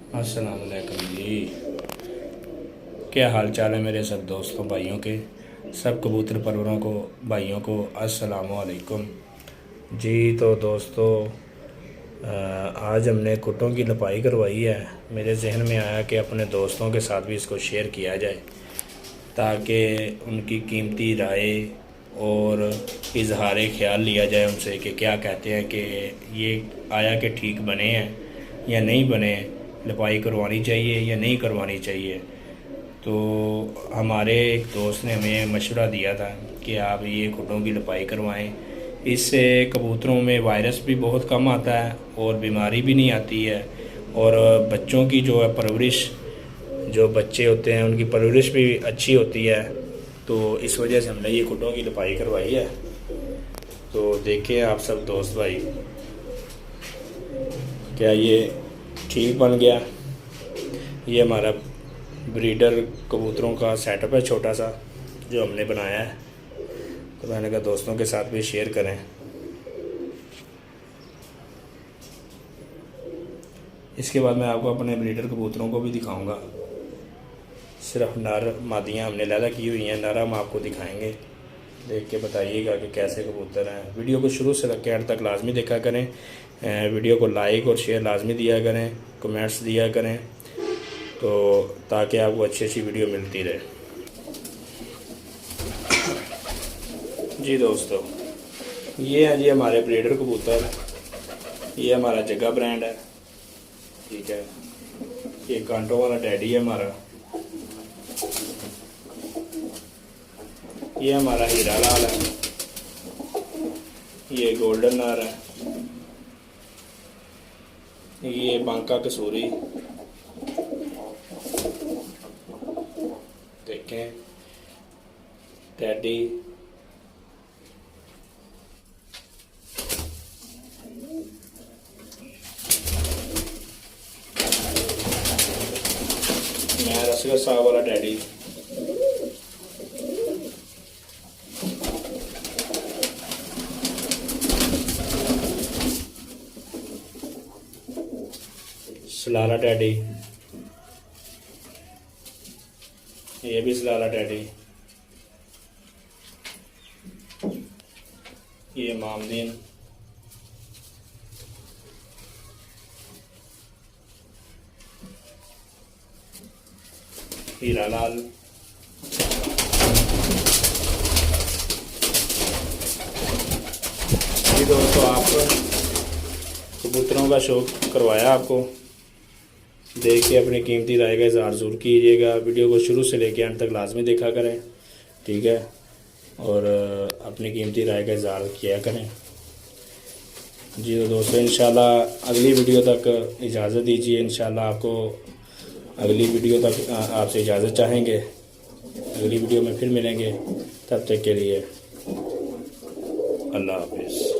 अस्सलाम वालेकुम जी। क्या हाल चाल है मेरे सब दोस्तों भाइयों के, सब कबूतर परवरों को भाइयों को अस्सलाम वालेकुम जी। तो दोस्तों आज हमने कुट्टों की लपाई करवाई है। मेरे जहन में आया कि अपने दोस्तों के साथ भी इसको शेयर किया जाए ताकि उनकी कीमती राय और इजहार ख्याल लिया जाए उनसे कि क्या कहते हैं कि ये आया कि ठीक बने हैं या नहीं बने, लपाई करवानी चाहिए या नहीं करवानी चाहिए। तो हमारे एक दोस्त ने हमें मशवरा दिया था कि आप ये खुडों की लपाई करवाएं, इससे कबूतरों में वायरस भी बहुत कम आता है और बीमारी भी नहीं आती है, और बच्चों की जो है परवरिश, जो बच्चे होते हैं उनकी परवरिश भी अच्छी होती है। तो इस वजह से हमने ये खुडों की लपाई करवाई है। तो देखें आप सब दोस्त भाई, क्या ये ठीक बन गया। ये हमारा ब्रीडर कबूतरों का सेटअप है छोटा सा जो हमने बनाया है, तो मैंने कहा दोस्तों के साथ भी शेयर करें। इसके बाद मैं आपको अपने ब्रीडर कबूतरों को भी दिखाऊंगा। सिर्फ नर मादियाँ हमने लैदा की हुई हैं, नर हम आपको दिखाएंगे। देख के बताइएगा कि कैसे कबूतर हैं। वीडियो को शुरू से लेकर एंड तक लाजमी देखा करें। वीडियो को लाइक और शेयर लाजमी दिया करें, कमेंट्स दिया करें, तो ताकि आपको अच्छी अच्छी वीडियो मिलती रहे। जी दोस्तों, ये हैं जी हमारे ब्रीडर कबूतर। ये हमारा जग्गा ब्रांड है, ठीक है। ये कांटों वाला डैडी है हमारा। ये हमारा हीरा लाल है। ये गोल्डन नार है। ये बांका कसूरी, देखें टैडी। मैं रसगर साहब वाला टैडी। सलाला टैडी। ये भी सलाला टैडी। ये मामदीन। हीरा लाल। जी दोस्तों, आप कबूतरों का शौक करवाया आपको, देख के अपनी कीमती राय का इज़हार ज़रूर कीजिएगा। वीडियो को शुरू से लेकर अंत तक लाजमी देखा करें, ठीक है, और अपनी कीमती राय का इज़हार किया करें। जी तो दोस्तों, इंशाल्लाह अगली वीडियो तक इजाज़त दीजिए। इंशाल्लाह आपको अगली वीडियो तक आपसे इजाज़त चाहेंगे। अगली वीडियो में फिर मिलेंगे, तब तक के लिए अल्लाह हाफिज़।